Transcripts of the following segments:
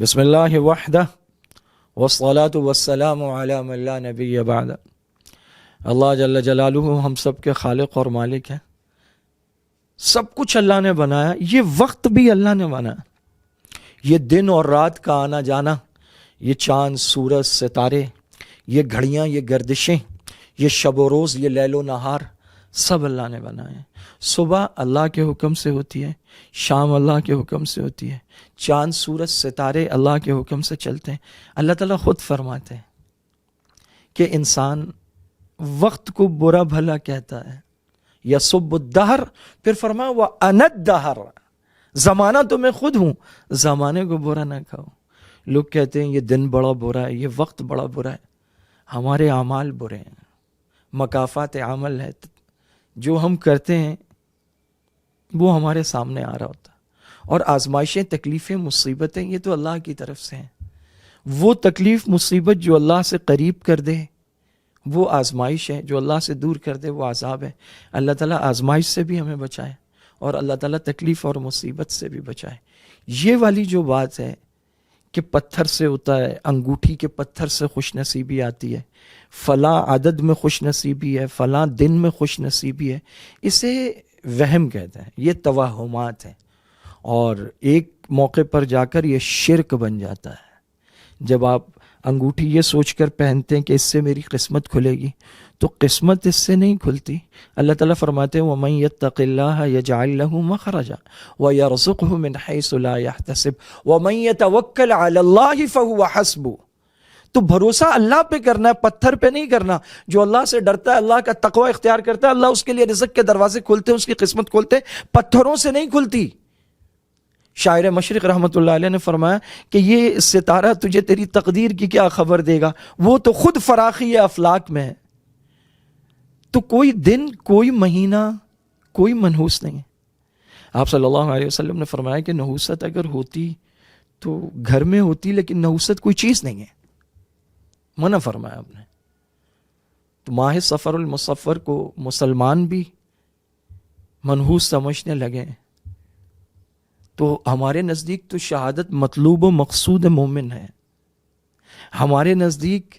بسم اللہ وحدہ والصلاة والسلام علی من لا نبی بعد۔ اللہ جل جلالہ ہم سب کے خالق اور مالک ہے، سب کچھ اللہ نے بنایا، یہ وقت بھی اللہ نے بنایا، یہ دن اور رات کا آنا جانا، یہ چاند سورج ستارے، یہ گھڑیاں، یہ گردشیں، یہ شب و روز، یہ لیل و نہار، سب اللہ نے بنائے ہیں۔ صبح اللہ کے حکم سے ہوتی ہے، شام اللہ کے حکم سے ہوتی ہے، چاند سورج ستارے اللہ کے حکم سے چلتے ہیں۔ اللہ تعالیٰ خود فرماتے ہیں کہ انسان وقت کو برا بھلا کہتا ہے، یسب الدہر، پھر فرمایا وَأَنَا الدَّهْرُ، زمانہ تو میں خود ہوں، زمانے کو برا نہ کہو۔ لوگ کہتے ہیں یہ دن بڑا برا ہے، یہ وقت بڑا برا ہے، ہمارے اعمال برے ہیں، مکافات عمل ہے، جو ہم کرتے ہیں وہ ہمارے سامنے آ رہا ہوتا ہے، اور آزمائشیں، تکلیفیں، مصیبتیں یہ تو اللہ کی طرف سے ہیں۔ وہ تکلیف مصیبت جو اللہ سے قریب کر دے وہ آزمائش ہے، جو اللہ سے دور کر دے وہ عذاب ہے۔ اللہ تعالیٰ آزمائش سے بھی ہمیں بچائے اور اللہ تعالیٰ تکلیف اور مصیبت سے بھی بچائے۔ یہ والی جو بات ہے کہ پتھر سے ہوتا ہے، انگوٹھی کے پتھر سے خوش نصیبی آتی ہے، فلاں عدد میں خوش نصیبی ہے، فلاں دن میں خوش نصیبی ہے، اسے وہم کہتے ہیں، یہ توہمات ہیں، اور ایک موقع پر جا کر یہ شرک بن جاتا ہے۔ جب آپ انگوٹھی یہ سوچ کر پہنتے ہیں کہ اس سے میری قسمت کھلے گی، تو قسمت اس سے نہیں کھلتی۔ اللہ تعالیٰ فرماتے ہیں وَمَن يَتَّقِ اللَّهَ يَجْعَلْ لَهُ مَخْرَجًا وَيَرْزُقْهُ مِنْ حَيْثُ لَا يَحْتَسِبُ وَمَن يَتَوَكَّلْ عَلَى اللَّهِ فَهُوَ حَسْبُهُ۔ تو بھروسہ اللہ پہ کرنا ہے، پتھر پہ نہیں کرنا۔ جو اللہ سے ڈرتا ہے، اللہ کا تقوی اختیار کرتا ہے، اللہ اس کے لیے رزق کے دروازے کھولتے ہیں، اس کی قسمت کھولتے ہیں، پتھروں سے نہیں کھلتی۔ شاعر مشرق رحمۃ اللہ علیہ نے فرمایا کہ یہ ستارہ تجھے تیری تقدیر کی کیا خبر دے گا، وہ تو خود فراخی افلاک میں ہے۔ تو کوئی دن، کوئی مہینہ، کوئی منحوس نہیں ہے۔ آپ صلی اللہ علیہ وسلم نے فرمایا کہ نحوست اگر ہوتی تو گھر میں ہوتی، لیکن نحوست کوئی چیز نہیں ہے، منع فرمایا آپ نے۔ تو ماہ سفر المصفر کو مسلمان بھی منحوس سمجھنے لگے، تو ہمارے نزدیک تو شہادت مطلوب و مقصود مومن ہے۔ ہمارے نزدیک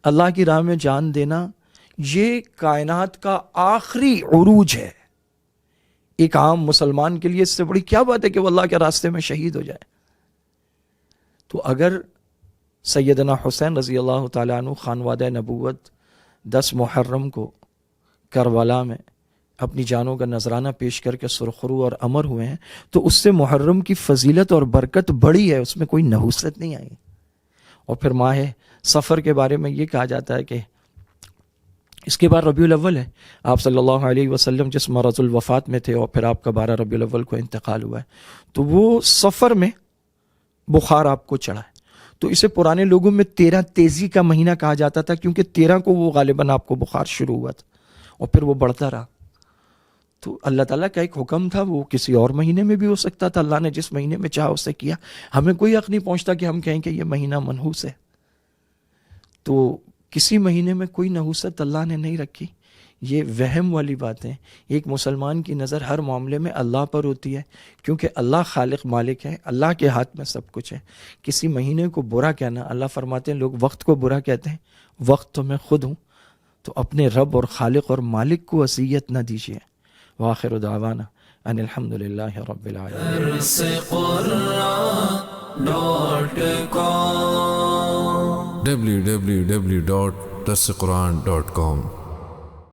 اللہ کی راہ میں جان دینا یہ کائنات کا آخری عروج ہے۔ ایک عام مسلمان کے لیے اس سے بڑی کیا بات ہے کہ وہ اللہ کے راستے میں شہید ہو جائے۔ تو اگر سیدنا حسین رضی اللہ تعالیٰ عنہ خانوادہ نبوت 10 محرم کو کربلا میں اپنی جانوں کا نذرانہ پیش کر کے سرخرو اور امر ہوئے ہیں، تو اس سے محرم کی فضیلت اور برکت بڑی ہے، اس میں کوئی نحوست نہیں آئی۔ اور پھر ماہ سفر کے بارے میں یہ کہا جاتا ہے کہ اس کے بعد ربیع الاول ہے۔ آپ صلی اللہ علیہ وسلم جس مرض الوفات میں تھے، اور پھر آپ کا 12 ربیع الاول کو انتقال ہوا ہے، تو وہ سفر میں بخار آپ کو چڑھا ہے۔ تو اسے پرانے لوگوں میں 13 تیزی کا مہینہ کہا جاتا تھا، کیونکہ 13 کو وہ غالباً آپ کو بخار شروع ہوا تھا، اور پھر وہ بڑھتا رہا۔ تو اللہ تعالیٰ کا ایک حکم تھا، وہ کسی اور مہینے میں بھی ہو سکتا تھا، اللہ نے جس مہینے میں چاہا اسے کیا۔ ہمیں کوئی حق نہیں پہنچتا کہ ہم کہیں کہ یہ مہینہ منحوس ہے۔ تو کسی مہینے میں کوئی نحوست اللہ نے نہیں رکھی، یہ وہم والی بات ہے۔ ایک مسلمان کی نظر ہر معاملے میں اللہ پر ہوتی ہے، کیونکہ اللہ خالق مالک ہے، اللہ کے ہاتھ میں سب کچھ ہے۔ کسی مہینے کو برا کہنا، اللہ فرماتے ہیں لوگ وقت کو برا کہتے ہیں، وقت تو میں خود ہوں، تو اپنے رب اور خالق اور مالک کو اذیت نہ دیجیے۔ وآخر دعوانا ان الحمد للہ رب العالمین۔ www.darsequran.com